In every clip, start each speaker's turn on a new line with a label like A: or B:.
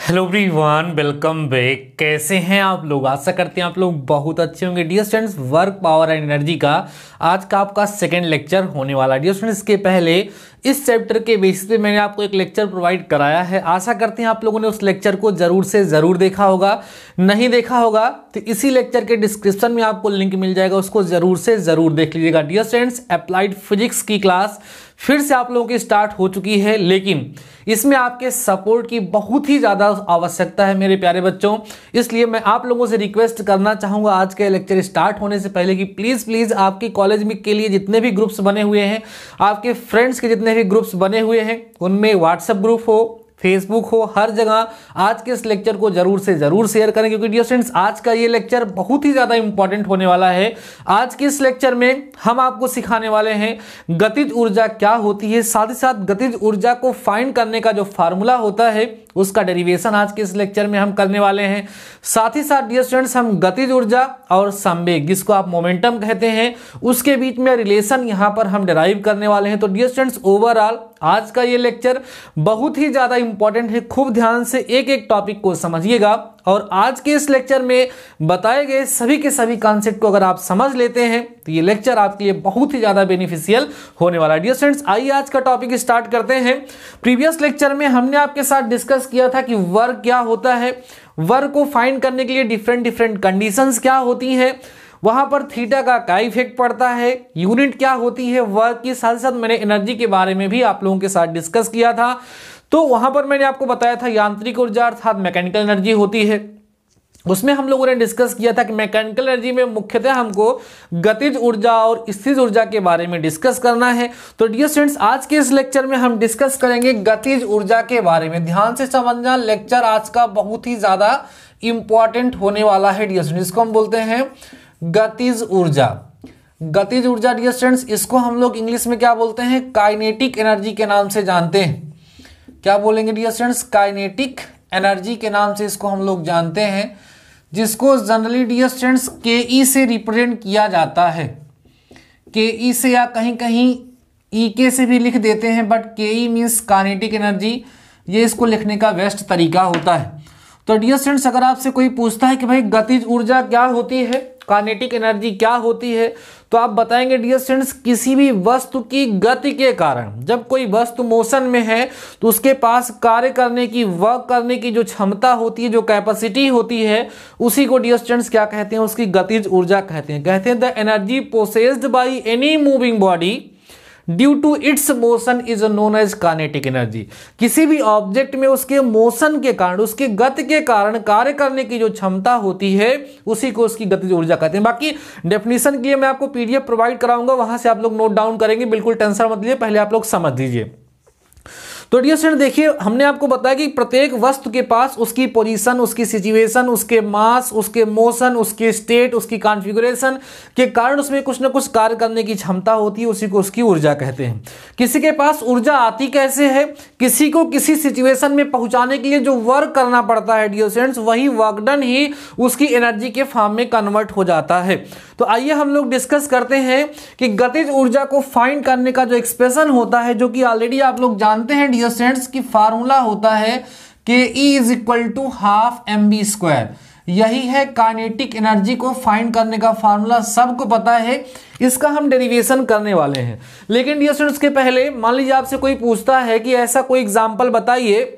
A: Hello everyone, welcome back. कैसे हैं आप लोग? आशा करते हैं आप लोग बहुत अच्छे होंगे। Dear students, work power and energy का आज का आपका सेकंड लेक्चर होने वाला है। डियर स्टूडेंट्स, इसके पहले इस चैप्टर के बेसिस पे मैंने आपको एक लेक्चर प्रोवाइड कराया है। आशा करते हैं आप लोगों ने उस लेक्चर को जरूर से ज़रूर देखा होगा। नहीं देखा होगा तो इसी लेक्चर के डिस्क्रिप्शन में आपको लिंक मिल जाएगा, उसको ज़रूर से ज़रूर देख लीजिएगा। डियर स्टूडेंट्स, अप्लाइड फिजिक्स की क्लास फिर से आप लोगों की स्टार्ट हो चुकी है, लेकिन इसमें आपके सपोर्ट की बहुत ही ज़्यादा आवश्यकता है मेरे प्यारे बच्चों। इसलिए मैं आप लोगों से रिक्वेस्ट करना चाहूँगा आज के लेक्चर स्टार्ट होने से पहले कि प्लीज़ आपके कॉलेज में के लिए जितने भी ग्रुप्स बने हुए हैं, आपके फ्रेंड्स के जितने भी ग्रुप्स बने हुए हैं, उनमें व्हाट्सएप ग्रुप हो, फेसबुक हो, हर जगह आज के इस लेक्चर को जरूर से जरूर शेयर करें, क्योंकि डियर स्टूडेंट्स आज का ये लेक्चर बहुत ही ज़्यादा इंपॉर्टेंट होने वाला है। आज के इस लेक्चर में हम आपको सिखाने वाले हैं गतिज ऊर्जा क्या होती है, साथ ही साथ गतिज ऊर्जा को फाइंड करने का जो फार्मूला होता है उसका डेरिवेशन आज के इस लेक्चर में हम करने वाले हैं। साथ ही साथ डियर स्टूडेंट्स, हम गतिज ऊर्जा और संवेग, जिसको आप मोमेंटम कहते हैं, उसके बीच में रिलेशन यहाँ पर हम डिराइव करने वाले हैं। तो डियर स्टूडेंट्स, ओवरऑल आज का ये लेक्चर बहुत ही ज़्यादा इंपॉर्टेंट है। खूब ध्यान से एक एक टॉपिक को समझिएगा और आज के इस लेक्चर में बताए गए सभी के सभी कॉन्सेप्ट को अगर आप समझ लेते हैं तो ये लेक्चर आपके लिए बहुत ही ज़्यादा बेनिफिशियल होने वाला है। डियर स्टूडेंट्स, आइए आज का टॉपिक स्टार्ट करते हैं। प्रीवियस लेक्चर में हमने आपके साथ डिस्कस किया था कि वर्क क्या होता है, वर्क को फाइंड करने के लिए डिफरेंट कंडीशंस क्या होती हैं, वहां पर थीटा का क्या इफेक्ट पड़ता है, यूनिट क्या होती है वर्क की। साथ साथ मैंने एनर्जी के बारे में भी आप लोगों के साथ डिस्कस किया था। तो वहां पर मैंने आपको बताया था यांत्रिक ऊर्जा अर्थात मैकेनिकल एनर्जी होती है। उसमें हम लोगों ने डिस्कस किया था कि मैकेनिकल एनर्जी में मुख्यतः हमको गतिज ऊर्जा और स्थिज ऊर्जा के बारे में डिस्कस करना है। तो डियर स्टूडेंट्स, आज के इस लेक्चर में हम डिस्कस करेंगे गतिज ऊर्जा के बारे में। ध्यान से समझना, लेक्चर आज का बहुत ही ज्यादा इंपॉर्टेंट होने वाला है। डियर स्टूडेंट्स, इसको हम बोलते हैं गतिज ऊर्जा। गतिज ऊर्जा डियर स्टूडेंट्स, इसको हम लोग इंग्लिश में क्या बोलते हैं? काइनेटिक एनर्जी के नाम से जानते हैं। क्या बोलेंगे डियर स्टूडेंट्स? काइनेटिक एनर्जी के नाम से इसको हम लोग जानते हैं, जिसको जनरली डियर स्टूडेंट्स के से रिप्रेजेंट किया जाता है। के से या कहीं कहीं के से भी लिख देते हैं, बट के मीन्स काइनेटिक एनर्जी, ये इसको लिखने का बेस्ट तरीका होता है। तो डियर स्टूडेंट्स, अगर आपसे कोई पूछता है कि भाई गतिज ऊर्जा क्या होती है, काइनेटिक एनर्जी क्या होती है, तो आप बताएंगे डियर स्टूडेंट्स, किसी भी वस्तु की गति के कारण, जब कोई वस्तु मोशन में है तो उसके पास कार्य करने की, वर्क करने की जो क्षमता होती है, जो कैपेसिटी होती है, उसी को डियर स्टूडेंट्स क्या कहते हैं? उसकी गतिज ऊर्जा कहते हैं। कहते हैं the energy possessed by any moving body due to its motion is known as kinetic energy. किसी भी ऑब्जेक्ट में उसके मोशन के कारण, उसके गति के कारण कार्य करने की जो क्षमता होती है, उसी को उसकी गतिज ऊर्जा कहते हैं। बाकी डेफिनेशन के लिए मैं आपको पीडीएफ प्रोवाइड कराऊंगा, वहां से आप लोग नोट डाउन करेंगे, बिल्कुल टेंशन मत लीजिए, पहले आप लोग समझ लीजिए। तो डियर स्टूडेंट, देखिए, हमने आपको बताया कि प्रत्येक वस्तु के पास उसकी पोजीशन, उसकी सिचुएशन, उसके मास, उसके मोशन, उसके स्टेट, उसकी कॉन्फ़िगरेशन के कारण उसमें कुछ ना कुछ कार्य करने की क्षमता होती है, उसी को उसकी ऊर्जा कहते हैं। किसी के पास ऊर्जा आती कैसे है? किसी को किसी सिचुएशन में पहुंचाने के लिए जो वर्क करना पड़ता है डियर स्टूडेंट्स, वही वर्क डन ही उसकी एनर्जी के फॉर्म में कन्वर्ट हो जाता है। तो आइए हम लोग डिस्कस करते हैं कि गतिज ऊर्जा को फाइंड करने का जो एक्सप्रेशन होता है, जो कि ऑलरेडी आप लोग जानते हैं डियर स्टूडेंट्स, की फार्मूला होता है K is equal to half mv²। यही है काइनेटिक एनर्जी को फाइंड करने का फार्मूला, सबको पता है। इसका हम डेरिवेशन करने वाले हैं। लेकिन डियर स्टूडेंट्स, के पहले मान लीजिए आपसे कोई पूछता है कि ऐसा कोई एग्जाम्पल बताइए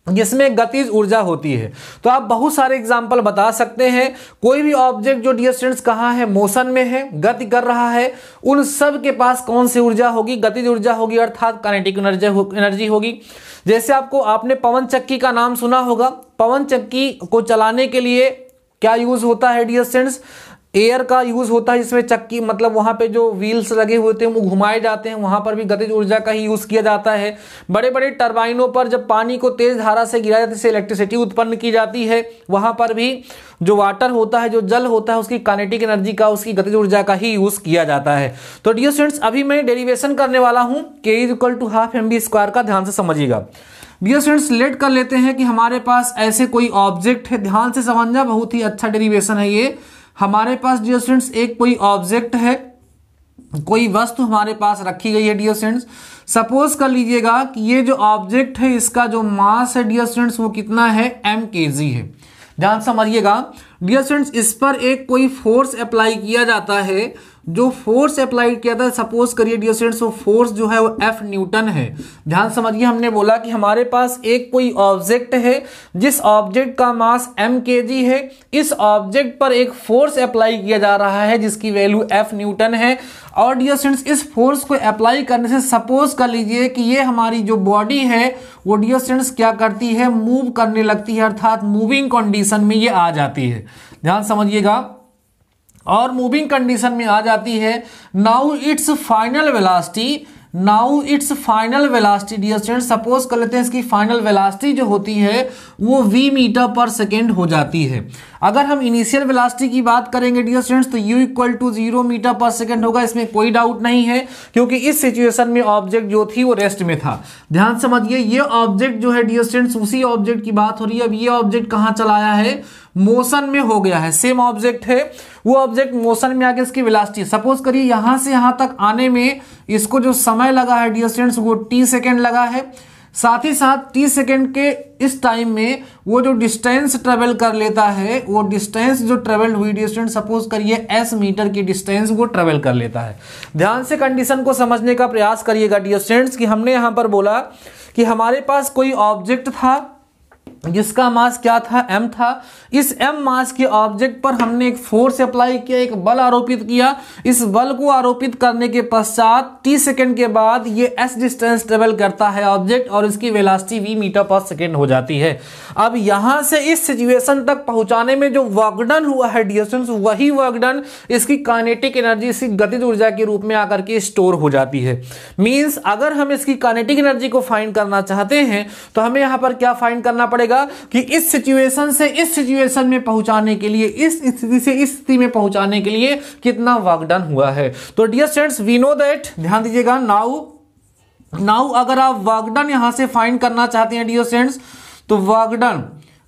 A: जिसमें गतिज ऊर्जा होती है, तो आप बहुत सारे एग्जाम्पल बता सकते हैं। कोई भी ऑब्जेक्ट जो डियर स्टूडेंट्स कहाँ है? मोशन में है, गति कर रहा है, उन सब के पास कौन सी ऊर्जा होगी? गतिज ऊर्जा होगी, अर्थात काइनेटिक एनर्जी होगी। जैसे आपने पवन चक्की का नाम सुना होगा। पवन चक्की को चलाने के लिए क्या यूज होता है डियर स्टूडेंट्स? एयर का यूज होता है, जिसमें चक्की मतलब वहां पे जो व्हील्स लगे हुए थे वो घुमाए जाते हैं, वहां पर भी गतिज ऊर्जा का ही यूज किया जाता है। बड़े बड़े टरबाइनों पर जब पानी को तेज धारा से गिराया जाता है, इससे इलेक्ट्रिसिटी उत्पन्न की जाती है, वहां पर भी जो वाटर होता है, जो जल होता है, उसकी काइनेटिक एनर्जी का, उसकी गतिज ऊर्जा का ही यूज किया जाता है। तो डियर स्टूडेंट्स, अभी मैं डेरिवेशन करने वाला हूं के is equal to half mv² का, ध्यान से समझिएगा। डियर स्टूडेंट्स, लेट कर लेते हैं कि हमारे पास ऐसे कोई ऑब्जेक्ट है। ध्यान से समझना, बहुत ही अच्छा डेरिवेशन है ये। हमारे पास डियर स्टूडेंट्स एक कोई ऑब्जेक्ट है, कोई वस्तु हमारे पास रखी गई है डियर स्टूडेंट्स, सपोज कर लीजिएगा कि ये जो ऑब्जेक्ट है इसका जो मास है डियर स्टूडेंट्स वो कितना है, mkg है। ध्यान समझिएगा डियर स्टूडेंट्स, इस पर एक कोई फोर्स अप्लाई किया जाता है, जो फोर्स अप्लाई किया था सपोज करिए डियर स्टूडेंट्स वो फोर्स जो है वो F न्यूटन है। ध्यान समझिए, हमने बोला कि हमारे पास एक कोई ऑब्जेक्ट है जिस ऑब्जेक्ट का मास mkg है, इस ऑब्जेक्ट पर एक फोर्स अप्लाई किया जा रहा है जिसकी वैल्यू F न्यूटन है। और डियर स्टूडेंट्स इस फोर्स को अप्लाई करने से सपोज कर लीजिए कि ये हमारी जो बॉडी है वो डियर स्टूडेंट्स क्या करती है, मूव करने लगती है, अर्थात मूविंग कंडीशन में ये आ जाती है। ध्यान समझिएगा, और मूविंग कंडीशन में आ जाती है। Now its final velocity dear students, suppose कर लेते हैं इसकी फाइनल वेलोसिटी जो होती है वो v मीटर पर सेकेंड हो जाती है। अगर हम इनिशियल वेलोसिटी की बात करेंगे डियर स्टूडेंट्स तो u इक्वल टू 0 मीटर पर सेकेंड होगा, इसमें कोई डाउट नहीं है, क्योंकि इस सिचुएशन में ऑब्जेक्ट जो थी वो रेस्ट में था। ध्यान समझिए, ये ऑब्जेक्ट जो है डियर स्टूडेंट्स उसी ऑब्जेक्ट की बात हो रही है। अब ये ऑब्जेक्ट कहाँ चला आया है, मोशन में हो गया है, सेम ऑब्जेक्ट है, वो ऑब्जेक्ट मोशन में आके इसकी वेलोसिटी सपोज करिए यहां से यहां तक आने में इसको जो समय लगा है डियर स्टूडेंट्स वो t सेकेंड लगा है। साथ ही साथ t सेकेंड के इस टाइम में वो जो डिस्टेंस ट्रेवल कर लेता है, वो डिस्टेंस जो ट्रेवल हुई डियर स्टूडेंट सपोज करिए s मीटर की डिस्टेंस वो ट्रेवल कर लेता है। ध्यान से कंडीशन को समझने का प्रयास करिएगा डियर स्टूडेंट्स कि हमने यहां पर बोला कि हमारे पास कोई ऑब्जेक्ट था जिसका मास क्या था, m था। इस m मास के ऑब्जेक्ट पर हमने एक फोर्स अप्लाई किया, एक बल आरोपित किया। इस बल को आरोपित करने के पश्चात t सेकेंड के बाद ये s डिस्टेंस ट्रेवल करता है ऑब्जेक्ट और इसकी वेलोसिटी v मीटर पर सेकेंड हो जाती है। अब यहां से इस सिचुएशन तक पहुंचाने में जो वर्क डन हुआ है डियर स्टूडेंट्स, वही वर्क डन इसकी काइनेटिक एनर्जी, इसकी गतिज ऊर्जा के रूप में आकर के स्टोर हो जाती है। मींस अगर हम इसकी काइनेटिक एनर्जी को फाइंड करना चाहते हैं तो हमें यहां पर क्या फाइंड करना पड़ेगा कि इस सिचुएशन से इस सिचुएशन में पहुंचाने के लिए, इस स्थिति से इस स्थिति में पहुंचाने के लिए कितना वर्क डन हुआ है। तो dear students we know that, ध्यान दीजिएगा, नाउ अगर आप वर्क डन यहां से फाइंड करना चाहते हैं डियर स्टूडेंट्स तो वर्क डन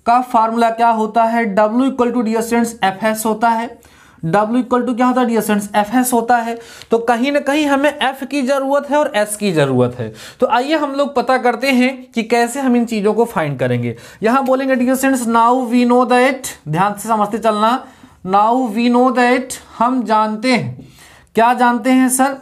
A: का फार्मूला क्या होता है, W equal to dear students FS होता है। W इक्वल टू क्या होता है डियर स्टूडेंट्स, FS होता है। तो कहीं ना कहीं हमें F की जरूरत है और S की जरूरत है। तो आइए हम लोग पता करते हैं कि कैसे हम इन चीजों को फाइंड करेंगे। यहां बोलेंगे dear students now we know that, ध्यान से समझते चलना, नाउ वी नो दैट, हम जानते हैं, क्या जानते हैं सर,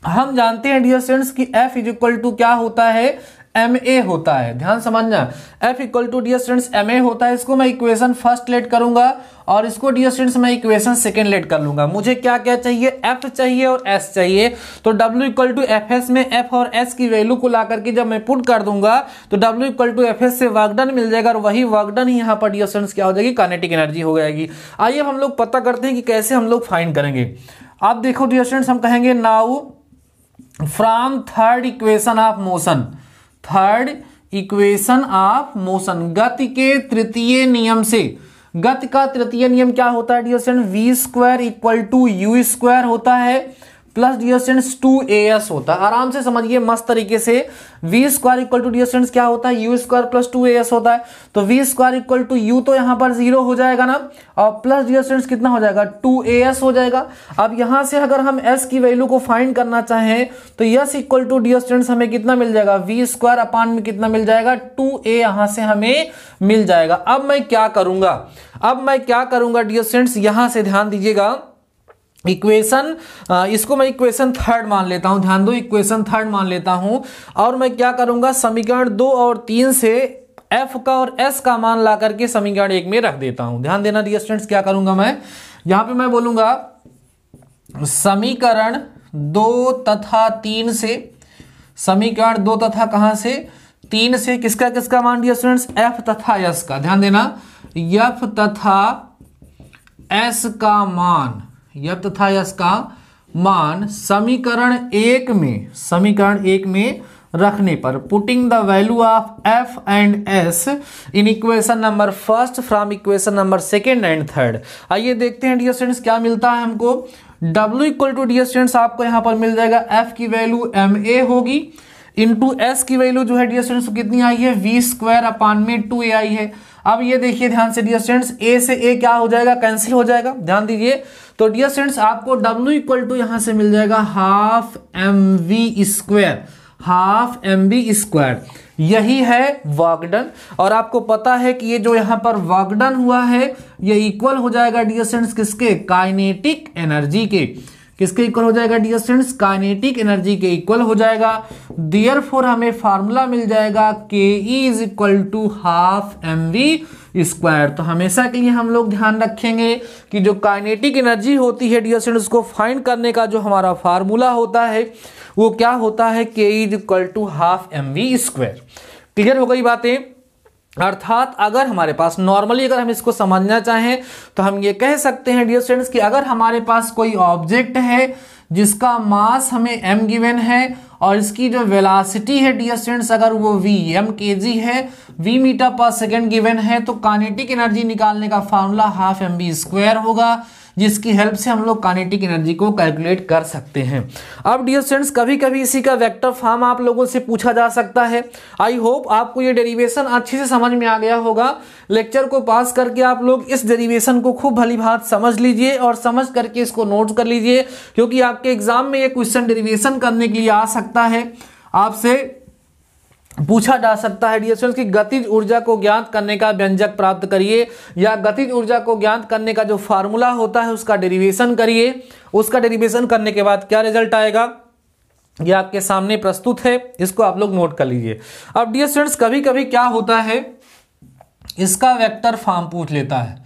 A: हम जानते हैं डियर स्टूडेंट्स कि F इज इक्वल टू क्या होता है, ma होता है। ध्यान समझना, F equal to dear students ma होता है। इसको मैं इक्वेशन फर्स्ट लेट करूंगा और इसको डियर स्टूडेंट्स मैं इक्वेशन सेकंड लेट कर लूंगा। मुझे क्या क्या चाहिए, F चाहिए और S चाहिए। तो W इक्वल टू FS में F और S की वैल्यू को ला करके जब मैं पुट कर दूंगा तो W इक्वल टू FS से वर्क डन मिल जाएगा और वही वर्क डन ही यहाँ पर डियर स्टूडेंट्स क्या हो जाएगी, काइनेटिक एनर्जी हो जाएगी। आइए हम लोग पता करते हैं कि कैसे हम लोग फाइंड करेंगे। आप देखो डियर स्टूडेंट्स, हम कहेंगे now from third equation of motion, third equation of motion, गति के तृतीय नियम से, गति का तृतीय नियम क्या होता है dear student, v square equal to u square होता है प्लस डियर स्टूडेंट्स 2as होता है। आराम से समझिए मस्त तरीके से, v square equal to dear students क्या होता है, u स्क्वायर प्लस 2as होता है। तो v square equal to u तो यहाँ पर 0 हो जाएगा ना, और प्लस डियर स्टूडेंट्स कितना हो जाएगा, 2as हो जाएगा। अब यहाँ से अगर हम s की वैल्यू को फाइंड करना चाहें तो s equal to dear students हमें कितना मिल जाएगा, v स्क्वायर अपान में कितना मिल जाएगा, 2a यहाँ से हमें मिल जाएगा। अब मैं क्या करूंगा डियर स्टूडेंट्स, यहाँ से ध्यान दीजिएगा, इक्वेशन इसको मैं इक्वेशन थर्ड मान लेता हूं, ध्यान दो, इक्वेशन थर्ड मान लेता हूं। और मैं क्या करूंगा, समीकरण 2 और 3 से f का और s का मान ला करके समीकरण 1 में रख देता हूं। ध्यान देना डियर स्टूडेंट्स, क्या करूंगा मैं, यहां पे मैं बोलूंगा समीकरण 2 तथा 3 से, समीकरण 2 तथा कहां से, 3 से किसका किसका मान डियर स्टूडेंट्स, f तथा s का। ध्यान देना, f तथा s का मान, f तथा s का मान समीकरण 1 में रखने पर, putting the value of f and s in equation number first from equation number second and third. आइए देखते हैं डियर स्टूडेंट्स क्या मिलता है हमको। W equal to dear students आपको यहां पर मिल जाएगा, f की वैल्यू ma होगी, इंटू एस की वैल्यू जो है डियर स्टूडेंट्स कितनी आई है, वी स्क्वायर अपान में 2a आई है। अब ये देखिए ध्यान से डियर स्टूडेंट्स, a से a क्या हो जाएगा, कैंसिल हो जाएगा, ध्यान दीजिए। तो डियर स्टूडेंट्स आपको w इक्वल टू यहां से मिल जाएगा half mv square, half mv square, यही है वर्क डन। और आपको पता है कि ये जो यहाँ पर वर्क डन हुआ है ये इक्वल हो जाएगा डियर स्टूडेंट्स किसके, काइनेटिक एनर्जी के। किसके इक्वल हो जाएगा डियर स्टूडेंट्स, काइनेटिक एनर्जी के इक्वल हो जाएगा। देयरफॉर हमें फार्मूला मिल जाएगा K E is equal to half mv square. तो हमेशा के लिए हम लोग ध्यान रखेंगे कि जो काइनेटिक एनर्जी होती है डियर स्टूडेंट्स उसको फाइंड करने का जो हमारा फार्मूला होता है वो क्या होता है, K is equal to half mv square. Clear हो गई बातें। अर्थात अगर हमारे पास नॉर्मली अगर हम इसको समझना चाहें तो हम ये कह सकते हैं डियर स्टूडेंट्स कि अगर हमारे पास कोई ऑब्जेक्ट है जिसका मास हमें m गिवन है और इसकी जो वेलोसिटी है डियर स्टूडेंट्स अगर वो v m kg है, v मीटर पर सेकेंड गिवन है, तो काइनेटिक एनर्जी निकालने का फार्मूला हाफ mv स्क्वायर होगा, जिसकी हेल्प से हम लोग काइनेटिक एनर्जी को कैलकुलेट कर सकते हैं। अब डियर स्टूडेंट्स कभी कभी इसी का वेक्टर फॉर्म आप लोगों से पूछा जा सकता है। आई होप आपको ये डेरिवेशन अच्छे से समझ में आ गया होगा। लेक्चर को पास करके आप लोग इस डेरिवेशन को खूब भली भांति समझ लीजिए और समझ करके इसको नोट कर लीजिए, क्योंकि आपके एग्जाम में ये क्वेश्चन डेरिवेशन करने के लिए आ सकता है, आपसे पूछा जा सकता है डियर स्टूडेंट्स कि गतिज ऊर्जा को ज्ञात करने का व्यंजक प्राप्त करिए, या गतिज ऊर्जा को ज्ञात करने का जो फार्मूला होता है उसका डेरिवेशन करिए। उसका डेरिवेशन करने के बाद क्या रिजल्ट आएगा ये आपके सामने प्रस्तुत है, इसको आप लोग नोट कर लीजिए। अब डियर स्टूडेंट्स कभी कभी क्या होता है, इसका वेक्टर फॉर्म पूछ लेता है,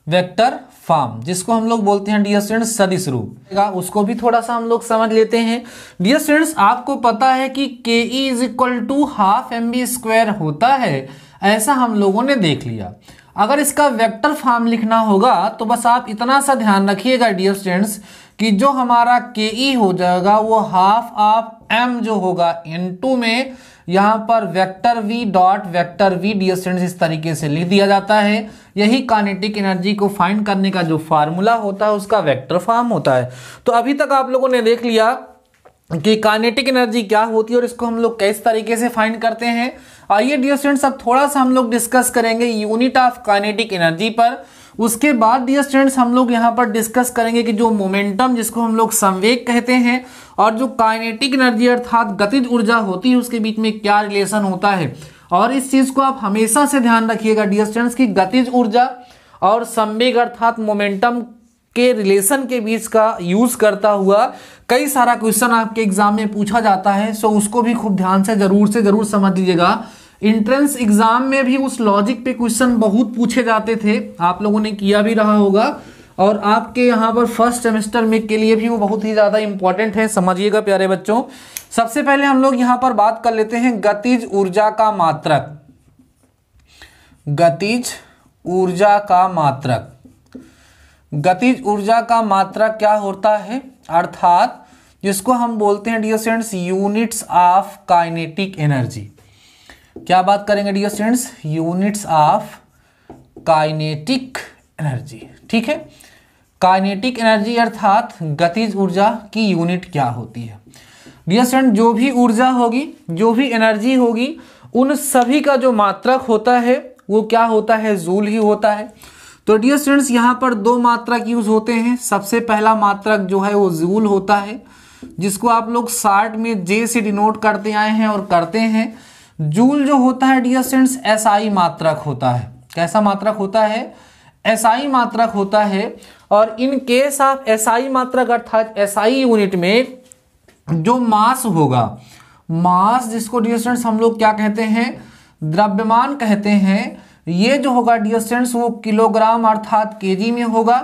A: वेक्टर फॉर्म जिसको हम लोग बोलते हैं डियर स्टूडेंट्स सदिश रूप, उसको भी थोड़ा सा हम लोग समझ लेते हैं। डियर स्टूडेंट्स आपको पता है कि K E is equal to half mv square होता है, ऐसा हम लोगों ने देख लिया। अगर इसका वेक्टर फॉर्म लिखना होगा तो बस आप इतना सा ध्यान रखिएगा डियर स्टूडेंट्स कि जो हमारा के ई हो जाएगा वो हाफ ऑफ m जो होगा इनटू में यहाँ पर vector v dot vector v dear students इस तरीके से लिख दिया जाता है। यही काइनेटिक एनर्जी को फाइंड करने का जो फार्मूला होता है उसका वेक्टर फॉर्म होता है। तो अभी तक आप लोगों ने देख लिया कि काइनेटिक एनर्जी क्या होती है और इसको हम लोग किस तरीके से फाइंड करते हैं। आइए डियर स्टूडेंट्स अब थोड़ा सा हम लोग डिस्कस करेंगे यूनिट ऑफ काइनेटिक एनर्जी पर। उसके बाद डियर स्टूडेंट्स हम लोग यहाँ पर डिस्कस करेंगे कि जो मोमेंटम जिसको हम लोग संवेग कहते हैं और जो काइनेटिक एनर्जी अर्थात गतिज ऊर्जा होती है उसके बीच में क्या रिलेशन होता है। और इस चीज को आप हमेशा से ध्यान रखिएगा डियर स्टूडेंट्स की गतिज ऊर्जा और संवेग अर्थात मोमेंटम के रिलेशन के बीच का यूज करता हुआ कई सारा क्वेश्चन आपके एग्जाम में पूछा जाता है। सो उसको भी खूब ध्यान से जरूर समझ लीजिएगा। इंट्रेंस एग्जाम में भी उस लॉजिक पे क्वेश्चन बहुत पूछे जाते थे, आप लोगों ने किया भी रहा होगा, और आपके यहाँ पर फर्स्ट सेमेस्टर में के लिए भी वो बहुत ही ज़्यादा इंपॉर्टेंट है, समझिएगा प्यारे बच्चों। सबसे पहले हम लोग यहाँ पर बात कर लेते हैं गतिज ऊर्जा का मात्रक। गतिज ऊर्जा का मात्रक, गतिज ऊर्जा का मात्रक क्या होता है अर्थात जिसको हम बोलते हैं dear students units of kinetic energy. क्या बात करेंगे dear students, units of kinetic energy. ठीक है, काइनेटिक एनर्जी अर्थात गतिज ऊर्जा की यूनिट क्या होती है। डियर स्टूडेंट जो भी ऊर्जा होगी, जो भी एनर्जी होगी, उन सभी का जो मात्रक होता है वो क्या होता है, जूल ही होता है। तो डियर स्टूडेंट्स यहाँ पर दो मात्रक यूज होते हैं। सबसे पहला मात्रक जो है वो जूल होता है, जिसको आप लोग शार्ट में जे से डिनोट करते आए हैं और करते हैं। जूल जो होता है डियर स्टूडेंट्स एसआई मात्रक होता है। कैसा मात्रक होता है, एसआई मात्रक होता है। और इन केस ऑफ एसआई मात्रक अर्थात एसआई यूनिट में जो मास होगा, मास जिसको डियर स्टूडेंट्स हम लोग क्या कहते हैं, द्रव्यमान कहते हैं, ये जो होगा डियर स्टूडेंट्स वो किलोग्राम अर्थात केजी में होगा।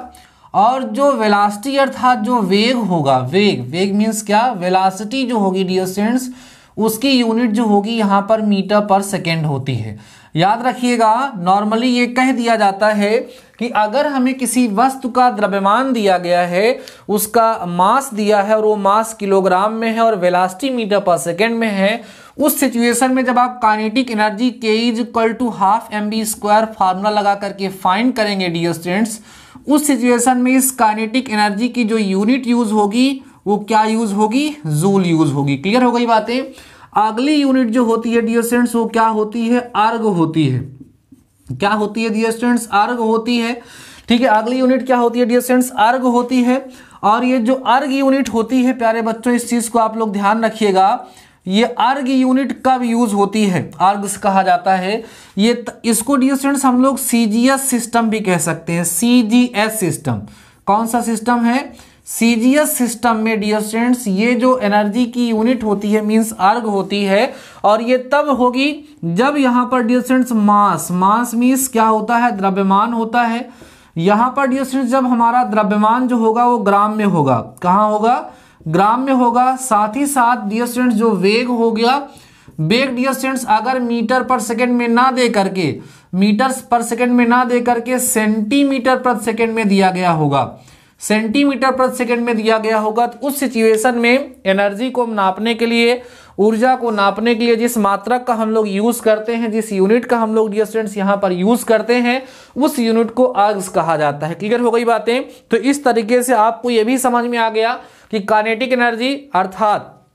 A: और जो वेलोसिटी अर्थात जो वेग होगा, वेग मीन्स क्या, वेलोसिटी जो होगी डियर स्टूडेंट्स उसकी यूनिट जो होगी यहाँ पर मीटर पर सेकेंड होती है। याद रखिएगा नॉर्मली ये कह दिया जाता है कि अगर हमें किसी वस्तु का द्रव्यमान दिया गया है, उसका मास दिया है और वो मास किलोग्राम में है और वेलोसिटी मीटर पर सेकेंड में है, उस सिचुएशन में जब आप काइनेटिक एनर्जी के is equal to half mv square formula लगा करके फाइंड करेंगे डियर स्टूडेंट्स, उस सिचुएशन में इस काइनेटिक एनर्जी की जो यूनिट यूज होगी वो क्या यूज होगी, जूल यूज होगी। क्लियर हो गई बातें। अगली यूनिट जो होती है डियर स्टूडेंट्स वो क्या होती है, अर्ग होती है। क्या होती है डियर स्टूडेंट्स, अर्ग होती है। ठीक है, अगली यूनिट क्या होती है डियर स्टूडेंट्स, अर्ग होती है। और ये जो अर्ग यूनिट होती है प्यारे बच्चों, इस चीज को आप लोग ध्यान रखिएगा, ये अर्ग यूनिट कब यूज होती है, अर्ग कहा जाता है ये इसको डियर स्टूडेंट्स हम लोग सीजीएस सिस्टम भी कह सकते हैं। सीजीएस सिस्टम कौन सा सिस्टम है, सीजीएस सिस्टम में डियर स्टूडेंट्स ये जो एनर्जी की यूनिट होती है मींस अर्ग होती है। और ये तब होगी जब यहाँ पर डियर स्टूडेंट्स मास मींस क्या होता है, द्रव्यमान होता है। यहाँ पर डियर स्टूडेंट्स जब हमारा द्रव्यमान जो होगा वो ग्राम में होगा, कहाँ होगा, ग्राम में होगा। साथ ही साथ डियर स्टूडेंट्स जो वेग हो गया, वेग डियर स्टूडेंट्स अगर मीटर पर सेकंड में ना दे करके, मीटर पर सेकंड में ना दे करके सेंटीमीटर प्रति सेकंड में दिया गया होगा, सेंटीमीटर प्रति सेकंड में दिया गया होगा, तो उस सिचुएशन में एनर्जी को नापने के लिए, ऊर्जा को नापने के लिए जिस मात्रक का हम लोग यूज करते हैं, जिस यूनिट का हम लोग डियर स्टूडेंट्स यहाँ पर यूज करते हैं, उस यूनिट को अर्ग्स कहा जाता है। क्लियर हो गई बातें। तो इस तरीके से आपको ये भी समझ में आ गया कि काइनेटिक एनर्जी अर्थात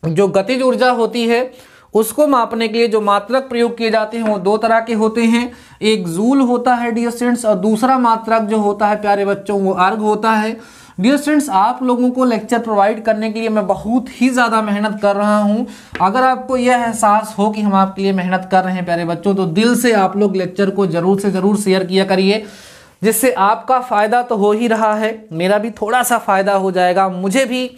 A: जो गतिज ऊर्जा होती है उसको मापने के लिए जो मात्रक प्रयोग किए जाते हैं वो दो तरह के होते हैं, एक जूल होता है डियर स्टूडेंट्स, और दूसरा मात्रक जो होता है प्यारे बच्चों वो अर्ग होता है। डियर स्टूडेंट्स आप लोगों को लेक्चर प्रोवाइड करने के लिए मैं बहुत ही ज़्यादा मेहनत कर रहा हूं। अगर आपको यह एहसास हो कि हम आपके लिए मेहनत कर रहे हैं प्यारे बच्चों, तो दिल से आप लोग लेक्चर को जरूर से ज़रूर शेयर किया करिए, जिससे आपका फ़ायदा तो हो ही रहा है, मेरा भी थोड़ा सा फ़ायदा हो जाएगा, मुझे भी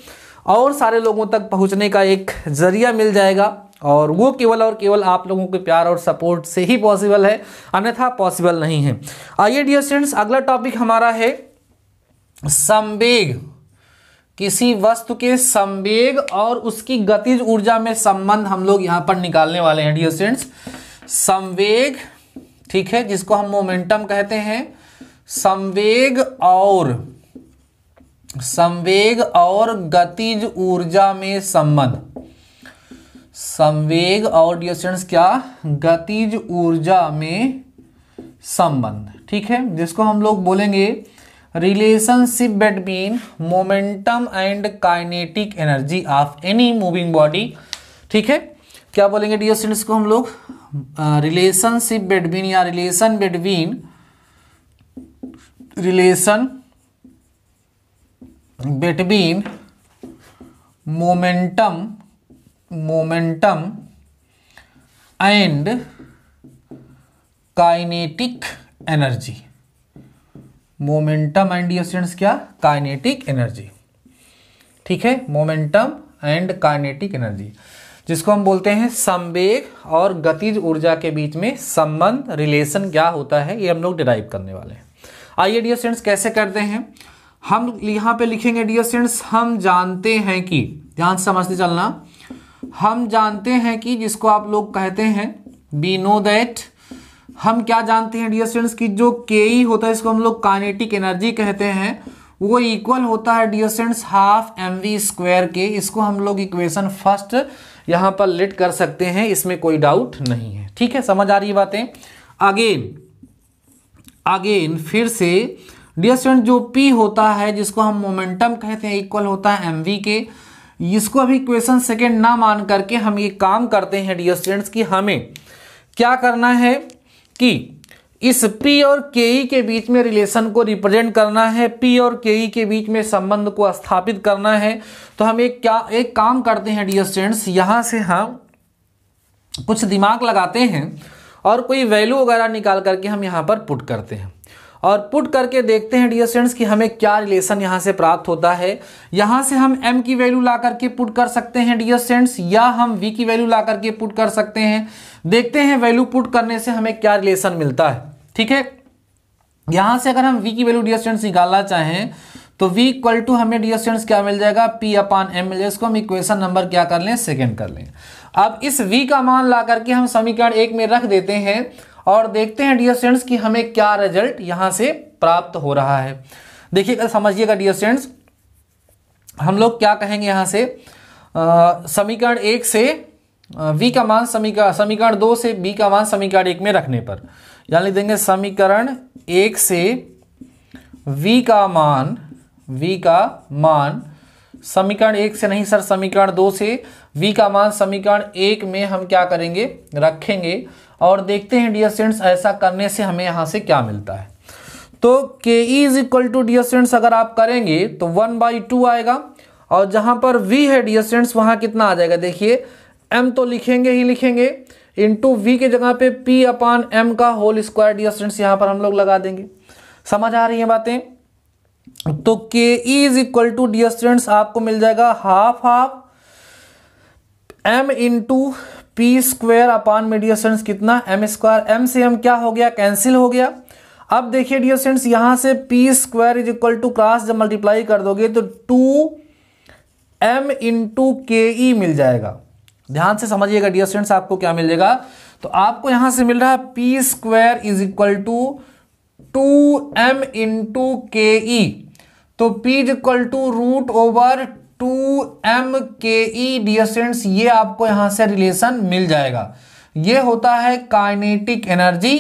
A: और सारे लोगों तक पहुँचने का एक ज़रिया मिल जाएगा। और वो केवल और केवल आप लोगों के प्यार और सपोर्ट से ही पॉसिबल है, अन्यथा पॉसिबल नहीं है। आइए डियर स्टूडेंट्स अगला टॉपिक हमारा है संवेग। किसी वस्तु के संवेग और उसकी गतिज ऊर्जा में संबंध हम लोग यहां पर निकालने वाले हैं डियर स्टूडेंट्स। संवेग, ठीक है, जिसको हम मोमेंटम कहते हैं। संवेग और गतिज ऊर्जा में संबंध, संवेग और डियर स्टूडेंट्स क्या, गतिज ऊर्जा में संबंध, ठीक है, जिसको हम लोग बोलेंगे relationship between momentum and kinetic energy of any moving body. ठीक है, क्या बोलेंगे डियर स्टूडेंट्स को हम लोग, रिलेशनशिप बिटवीन या relation between momentum and kinetic energy. Momentum and dear students क्या, काइनेटिक एनर्जी। ठीक है, मोमेंटम एंड काइनेटिक एनर्जी, जिसको हम बोलते हैं संवेग और गतिज ऊर्जा के बीच में संबंध, रिलेशन क्या होता है, ये हम लोग डिराइव करने वाले हैं। आइए डियर स्टूडेंट्स कैसे करते हैं, हम यहाँ पे लिखेंगे डियर स्टूडेंट्स, हम जानते हैं कि, ध्यान से समझते चलना, हम जानते हैं कि, जिसको आप लोग कहते हैं वी नो दैट, हम क्या जानते हैं डियर स्टूडेंट्स की जो के होता है, इसको हम लोग काइनेटिक एनर्जी कहते हैं, वो इक्वल होता है डियर स्टूडेंट्स हाफ mv² के। इसको हम लोग इक्वेशन फर्स्ट यहाँ पर लेट कर सकते हैं, इसमें कोई डाउट नहीं है। ठीक है, समझ आ रही है बातें। अगेन फिर से डियर स्टूडेंट जो p होता है, जिसको हम मोमेंटम कहते हैं, इक्वल होता है mv के। इसको अभी इक्वेशन सेकेंड ना मान करके हम ये काम करते हैं डियर स्टूडेंट्स की, हमें क्या करना है कि इस P और KE के बीच में रिलेशन को रिप्रेजेंट करना है, P और KE के बीच में संबंध को स्थापित करना है। तो हम एक काम करते हैं डियर स्टूडेंट्स, यहाँ से हम कुछ दिमाग लगाते हैं और कोई वैल्यू वगैरह निकाल करके हम यहाँ पर पुट करते हैं, और पुट करके देखते हैं डियर स्टूडेंट्स कि हमें क्या रिलेशन यहाँ से प्राप्त होता है। यहाँ से हम m की वैल्यू ला करके पुट कर सकते हैं डियर स्टूडेंट्स, या हम v की वैल्यू ला करके पुट कर सकते हैं। देखते हैं वैल्यू पुट करने से हमें क्या रिलेशन मिलता है। ठीक है, यहाँ से अगर हम v की वैल्यू डियर स्टूडेंट्स निकालना चाहें तो v इक्वल टू हमें डियर स्टूडेंट्स क्या मिल जाएगा, p/m मिल जाएगा। इसको हम इक्वेशन नंबर क्या कर लें, सेकेंड कर लें। अब इस v का मान ला करके हम समीकरण 1 में रख देते हैं और देखते हैं डियर स्टूडेंट्स कि हमें क्या रिजल्ट यहाँ से प्राप्त हो रहा है। देखिएगा, समझिएगा डियर स्टूडेंट्स, हम लोग क्या कहेंगे यहाँ से, समीकरण 1 से v का मान समीकरण 2 से b का मान समीकरण 1 में रखने पर, यानी लिख देंगे समीकरण 1 से v का मान समीकरण 1 से नहीं सर, समीकरण 2 से V का मान समीकरण 1 में हम क्या करेंगे, रखेंगे और देखते हैं डियर स्टूडेंट्स ऐसा करने से हमें यहाँ से क्या मिलता है। तो K E is equal to dear students अगर आप करेंगे तो 1/2 आएगा और जहाँ पर V है डियर स्टूडेंट्स वहाँ कितना आ जाएगा, देखिए M तो लिखेंगे ही लिखेंगे, इंटू V के जगह पे P/M का होल स्क्वायर डियर स्टूडेंट्स यहाँ पर हम लोग लगा देंगे। समझ आ रही है बातें। तो K E is equal to dear students आपको मिल जाएगा half M into P square upon में डियर स्टूडेंट्स कितना M स्क्वायर, M से M क्या हो गया, कैंसिल हो गया। अब देखिए डियर स्टूडेंट्स यहां से P square is equal to cross जब मल्टीप्लाई कर दोगे तो 2M इंटू के ई मिल जाएगा। ध्यान से समझिएगा डियर स्टूडेंट्स आपको क्या मिल जाएगा, तो आपको यहां से मिल रहा है P square is equal to 2M into K E, तो P is equal to root over 2M K E dear students, ये आपको यहां से रिलेशन मिल जाएगा। ये होता है काइनेटिक एनर्जी,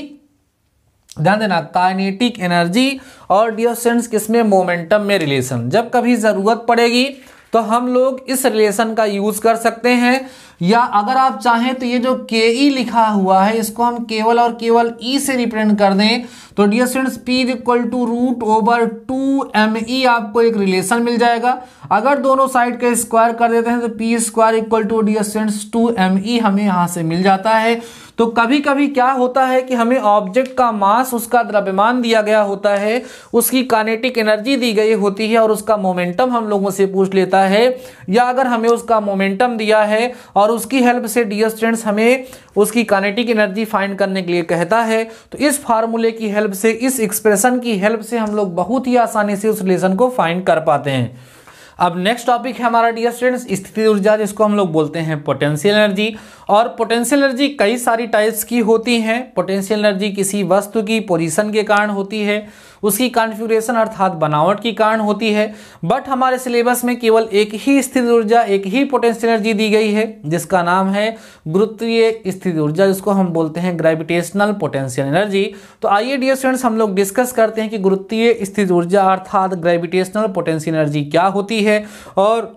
A: ध्यान देना काइनेटिक एनर्जी और डियर स्टूडेंट्स किसमें, मोमेंटम में रिलेशन। जब कभी जरूरत पड़ेगी तो हम लोग इस रिलेशन का यूज कर सकते हैं, या अगर आप चाहें तो ये जो के ई लिखा हुआ है इसको हम केवल और केवल ई से रिप्रेजेंट कर दें तो dear students P is equal to root over 2ME आपको एक रिलेशन मिल जाएगा। अगर दोनों साइड का स्क्वायर कर देते हैं तो P square equal to dear students 2ME हमें यहाँ से मिल जाता है। तो कभी कभी क्या होता है कि हमें ऑब्जेक्ट का मास, उसका द्रव्यमान दिया गया होता है, उसकी काइनेटिक एनर्जी दी गई होती है और उसका मोमेंटम हम लोगों से पूछ लेता है, या अगर हमें उसका मोमेंटम दिया है और उसकी हेल्प से डियर स्टूडेंट्स हमें उसकी काइनेटिक एनर्जी फाइंड करने के लिए कहता है, तो इस फार्मूले की हेल्प से, इस एक्सप्रेशन की हेल्प से हम लोग बहुत ही आसानी से उस रिलेशन को फाइंड कर पाते हैं। अब नेक्स्ट टॉपिक है हमारा डियर स्टूडेंट्स स्थितिज ऊर्जा, जिसको हम लोग बोलते हैं पोटेंशियल एनर्जी। और पोटेंशियल एनर्जी कई सारी टाइप्स की होती हैं। पोटेंशियल एनर्जी किसी वस्तु की पोजीशन के कारण होती है, उसकी कॉन्फ़िगरेशन अर्थात बनावट के कारण होती है, बट हमारे सिलेबस में केवल एक ही स्थितिज ऊर्जा, एक ही पोटेंशियल एनर्जी दी गई है जिसका नाम है गुरुत्वीय स्थितिज ऊर्जा, जिसको हम बोलते हैं ग्रेविटेशनल पोटेंशियल एनर्जी। तो आइए डियर स्टूडेंट्स हम लोग डिस्कस करते हैं कि गुरुत्वीय स्थितिज ऊर्जा अर्थात ग्रेविटेशनल पोटेंशियल एनर्जी क्या होती है और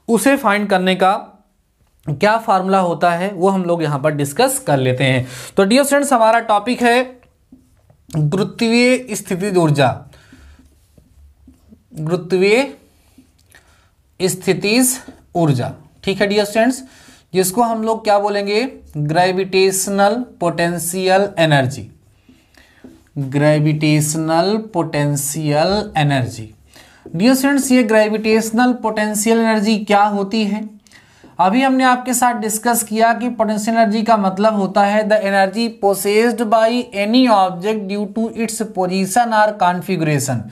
A: उसे फाइंड करने का क्या फार्मूला होता है, वो हम लोग यहाँ पर डिस्कस कर लेते हैं। तो डियर स्टूडेंट्स हमारा टॉपिक है गुरुत्वीय स्थितिज ऊर्जा, गुरुत्वीय स्थितिज ऊर्जा, ठीक है डियर स्टूडेंट्स, जिसको हम लोग क्या बोलेंगे, gravitational potential energy, gravitational potential energy. Dear students ये ग्रेविटेशनल पोटेंशियल एनर्जी क्या होती है, अभी हमने आपके साथ डिस्कस किया कि पोटेंशियल एनर्जी का मतलब होता है the energy possessed by any object due to its position और कॉन्फ़िगरेशन।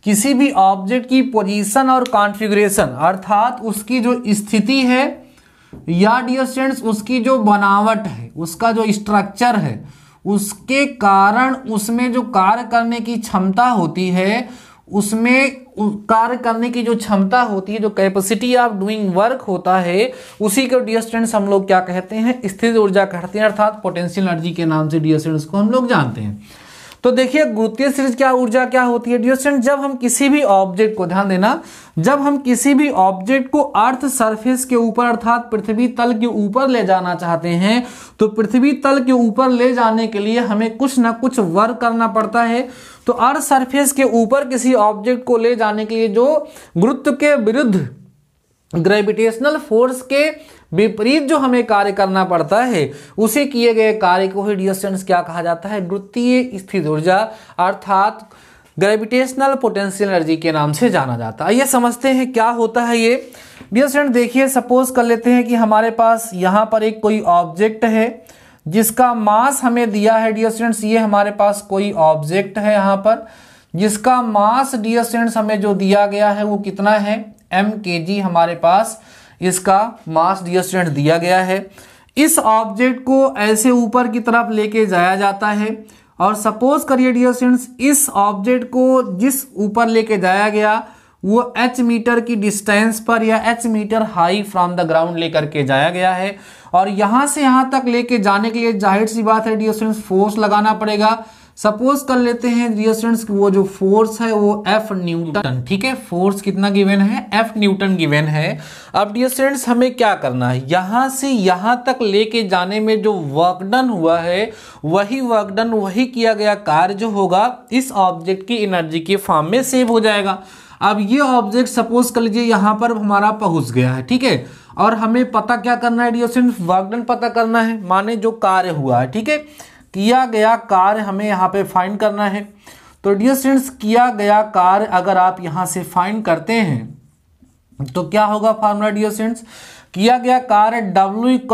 A: किसी भी ऑब्जेक्ट की पोजीशन और कॉन्फ़िगरेशन अर्थात उसकी जो स्थिति है या डियर स्टूडेंट्स उसकी जो बनावट है, उसका जो स्ट्रक्चर है, उसके कारण उसमें जो कार्य करने की क्षमता होती है, उसमें कार्य करने की जो क्षमता होती है, जो कैपेसिटी ऑफ डूइंग वर्क होता है, उसी को डियर स्टूडेंट्स हम लोग क्या कहते हैं, स्थितिज ऊर्जा कहते हैं, अर्थात पोटेंशियल एनर्जी के नाम से डियर स्टूडेंट्स को हम लोग जानते हैं। तो देखिए गुरुत्वीय स्थितिज क्या ऊर्जा क्या होती है डियर स्टूडेंट्स, जब हम किसी भी ऑब्जेक्ट को, ध्यान देना, जब हम किसी भी ऑब्जेक्ट को अर्थ सरफेस के ऊपर अर्थात पृथ्वी तल के ऊपर ले जाना चाहते हैं, तो पृथ्वी तल के ऊपर ले जाने के लिए हमें कुछ ना कुछ वर्क करना पड़ता है। तो अर्थ सरफेस के ऊपर किसी ऑब्जेक्ट को ले जाने के लिए जो गुरुत्व के विरुद्ध, ग्रेविटेशनल फोर्स के विपरीत जो हमें कार्य करना पड़ता है, उसे किए गए कार्य को ही डियर स्टूडेंट्स क्या कहा जाता है, गुरुत्वीय स्थितिज ऊर्जा अर्थात ग्रेविटेशनल पोटेंशियल एनर्जी के नाम से जाना जाता है। आइए समझते हैं क्या होता है ये डियर स्टूडेंट। देखिए सपोज कर लेते हैं कि हमारे पास यहाँ पर एक कोई ऑब्जेक्ट है जिसका मास हमें दिया है डियर स्टूडेंट्स, ये हमारे पास कोई ऑब्जेक्ट है यहाँ पर जिसका मास डियर स्टूडेंट्स हमें जो दिया गया है वो कितना है, m kg हमारे पास इसका मास डियर स्टूडेंट दिया गया है। इस ऑब्जेक्ट को ऐसे ऊपर की तरफ लेके जाया जाता है और सपोज करिए डियर स्टूडेंट्स इस ऑब्जेक्ट को जिस ऊपर लेके जाया गया वो h मीटर की डिस्टेंस पर या h metre high from the ground लेकर के जाया गया है, और यहाँ से यहाँ तक लेके जाने के लिए जाहिर सी बात है डियर स्टूडेंट्स फोर्स लगाना पड़ेगा। सपोज कर लेते हैं डियर स्टूडेंट्स वो जो फोर्स है वो F न्यूटन, ठीक है, फोर्स कितना गिवन है, F न्यूटन गिवन है। अब डियर स्टूडेंट्स हमें क्या करना है, यहां से यहां तक लेके जाने में जो वर्क डन हुआ है वही वर्क डन, वही किया गया कार्य जो होगा इस ऑब्जेक्ट की एनर्जी के फॉर्म में सेव हो जाएगा। अब ये ऑब्जेक्ट सपोज कर लीजिए यहां पर हमारा पहुंच गया है, ठीक है, और हमें पता क्या करना है डियर स्टूडेंट्स, वर्क डन पता करना है, माने जो कार्य हुआ है, ठीक है, किया गया कार्य हमें यहाँ पे फाइंड करना है। तो डियर स्टूडेंट्स किया गया कार्य अगर आप यहाँ से फाइंड करते हैं तो क्या होगा फॉर्मूला डियर स्टूडेंट्स, किया गया कार्य W =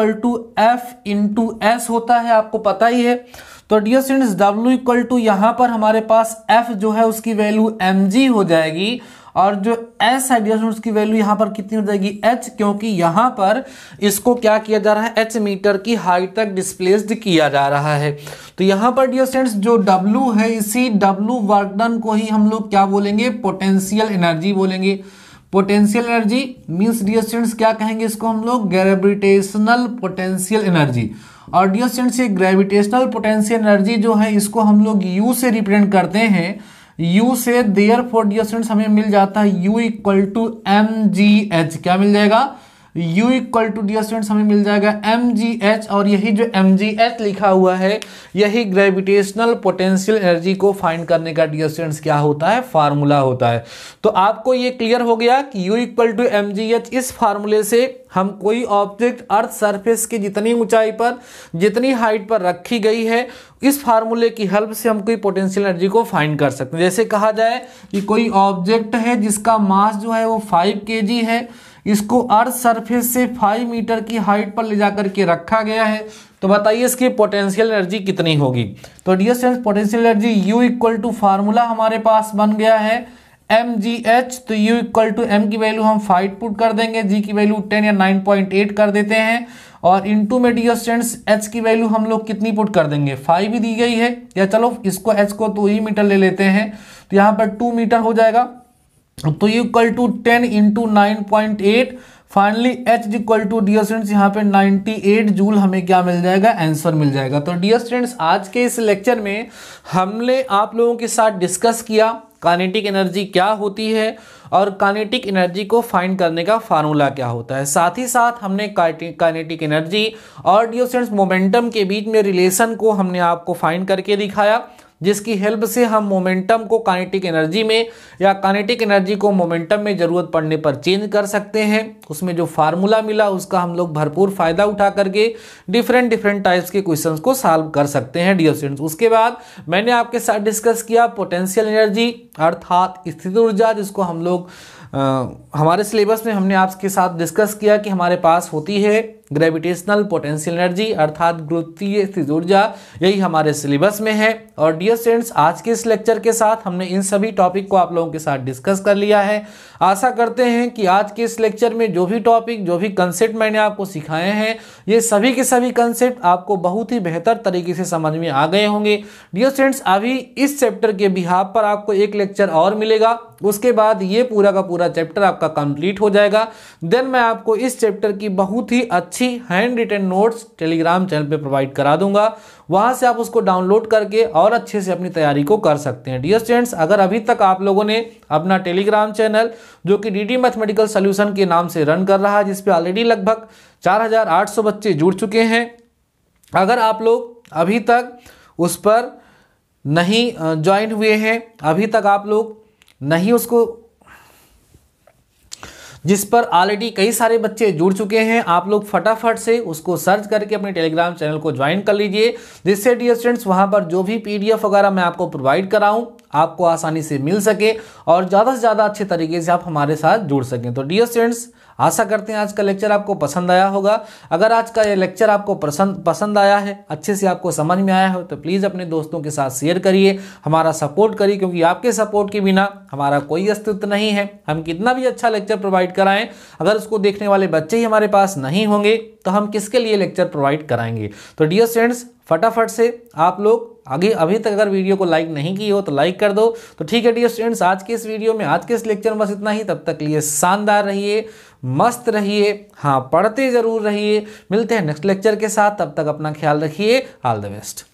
A: F × S होता है, आपको पता ही है। तो डियर स्टूडेंट्स W यहाँ पर हमारे पास F जो है उसकी वैल्यू mg हो जाएगी और जो S है डियर स्टूडेंट्स की वैल्यू यहाँ पर कितनी हो जाएगी h, क्योंकि यहाँ पर इसको क्या किया जा रहा है, h मीटर की हाइट तक डिस्प्लेस्ड किया जा रहा है। तो यहाँ पर डियर स्टूडेंट्स जो W है इसी W वर्क डन को ही हम लोग क्या बोलेंगे, पोटेंशियल एनर्जी बोलेंगे। Potential energy means dear students क्या कहेंगे इसको हम लोग, ग्रेविटेशनल पोटेंशियल एनर्जी। और डियर स्टूडेंट्स ये ग्रेविटेशनल पोटेंशियल एनर्जी जो है इसको हम लोग U से रिप्रेजेंट करते हैं, U से, देयरफॉर डियर स्टूडेंट्स हमें मिल जाता है U = mgh, क्या मिल जाएगा, U = डियर स्टूडेंट्स हमें मिल जाएगा mgh, और यही जो mgh लिखा हुआ है यही ग्रेविटेशनल पोटेंशियल एनर्जी को फाइंड करने का डियर स्टूडेंट्स क्या होता है, फार्मूला होता है। तो आपको ये क्लियर हो गया कि U = mgh, इस फार्मूले से हम कोई ऑब्जेक्ट अर्थ सरफेस की जितनी ऊंचाई पर, जितनी हाइट पर रखी गई है, इस फार्मूले की हेल्प से हम कोई पोटेंशियल एनर्जी को फाइंड कर सकते हैं। जैसे कहा जाए कि कोई ऑब्जेक्ट है जिसका मास जो है वो 5 kg है, इसको अर्थ सरफेस से 5 मीटर की हाइट पर ले जाकर के रखा गया है, तो बताइए इसकी पोटेंशियल एनर्जी कितनी होगी। तो dear students potential energy U = formula हमारे पास बन गया है mgh। तो U = m की वैल्यू हम 5 पुट कर देंगे, g की वैल्यू 10 या 9.8 कर देते हैं, और इनटू में डियर स्टूडेंट्स h की वैल्यू हम लोग कितनी पुट कर देंगे, 5 ही दी गई है, या चलो इसको h को 2 मीटर ले लेते हैं, तो यहाँ पर 2 मीटर हो जाएगा। तो U = 10 × 9.8, finally H = dear students यहाँ पे 98 जूल हमें क्या मिल जाएगा, आंसर मिल जाएगा। तो डियर स्टूडेंट्स आज के इस लेक्चर में हमने आप लोगों के साथ डिस्कस किया काइनेटिक एनर्जी क्या होती है और काइनेटिक एनर्जी को फाइंड करने का फार्मूला क्या होता है। साथ ही साथ हमने काइनेटिक एनर्जी और डियर स्टूडेंट्स मोमेंटम के बीच में रिलेशन को हमने आपको फाइंड करके दिखाया, जिसकी हेल्प से हम मोमेंटम को काइनेटिक एनर्जी में या काइनेटिक एनर्जी को मोमेंटम में ज़रूरत पड़ने पर चेंज कर सकते हैं। उसमें जो फार्मूला मिला उसका हम लोग भरपूर फायदा उठा करके डिफरेंट टाइप्स के क्वेश्चंस को सॉल्व कर सकते हैं डियर स्टूडेंट्स। उसके बाद मैंने आपके साथ डिस्कस किया पोटेंशियल एनर्जी अर्थात स्थित ऊर्जा, जिसको हम लोग हमारे सिलेबस में हमने आपके साथ डिस्कस किया कि हमारे पास होती है ग्रेविटेशनल पोटेंशियल एनर्जी अर्थात गुरुत्वीय स्थित ऊर्जा, यही हमारे सिलेबस में है। और डियर स्टूडेंट्स आज के इस लेक्चर के साथ हमने इन सभी टॉपिक को आप लोगों के साथ डिस्कस कर लिया है। आशा करते हैं कि आज के इस लेक्चर में जो भी टॉपिक, जो भी कंसेप्ट मैंने आपको सिखाए हैं, ये सभी के सभी कंसेप्ट आपको बहुत ही बेहतर तरीके से समझ में आ गए होंगे। डियर स्टूडेंट्स अभी इस चैप्टर के बिहाफ पर आपको एक लेक्चर और मिलेगा, उसके बाद ये पूरा का पूरा चैप्टर आपका कंप्लीट हो जाएगा। देन मैं आपको इस चैप्टर की बहुत ही अच्छी handwritten notes telegram channel पे प्रोवाइड करा दूंगा, वहां से आप उसको डाउनलोड करके और अच्छे से अपनी तैयारी को कर सकते हैं। डियर स्टूडेंट्स अगर अभी तक आप लोगों ने अपना टेलीग्राम चैनल जो कि डीडी मैथमेटिकल सॉल्यूशन के नाम से रन कर रहा है, जिसपे ऑलरेडी लगभग 4800 बच्चे जुड़ चुके हैं, अगर आप लोग अभी तक उस पर नहीं ज्वाइन हुए हैं, अभी तक आप लोग नहीं उसको, जिस पर ऑलरेडी कई सारे बच्चे जुड़ चुके हैं, आप लोग फटाफट से उसको सर्च करके अपने टेलीग्राम चैनल को ज्वाइन कर लीजिए, जिससे डियर स्टूडेंट्स वहां पर जो भी पीडीएफ वगैरह मैं आपको प्रोवाइड कराऊं आपको आसानी से मिल सके और ज़्यादा से ज़्यादा अच्छे तरीके से आप हमारे साथ जुड़ सकें। तो डियर स्टूडेंट्स आशा करते हैं आज का लेक्चर आपको पसंद आया होगा। अगर आज का ये लेक्चर आपको पसंद आया है, अच्छे से आपको समझ में आया हो, तो प्लीज़ अपने दोस्तों के साथ शेयर करिए, हमारा सपोर्ट करिए, क्योंकि आपके सपोर्ट के बिना हमारा कोई अस्तित्व नहीं है। हम कितना भी अच्छा लेक्चर प्रोवाइड कराएं, अगर उसको देखने वाले बच्चे ही हमारे पास नहीं होंगे तो हम किसके लिए लेक्चर प्रोवाइड कराएंगे। तो डियर स्टूडेंट्स फटाफट से आप लोग आगे अभी तक अगर वीडियो को लाइक नहीं की हो तो लाइक कर दो। तो ठीक है डियर स्टूडेंट्स आज के इस वीडियो में, आज के इस लेक्चर में बस इतना ही। तब तक लिए शानदार रहिए, मस्त रहिए, हाँ पढ़ते जरूर रहिए। मिलते हैं नेक्स्ट लेक्चर के साथ, तब तक अपना ख्याल रखिए। All the best.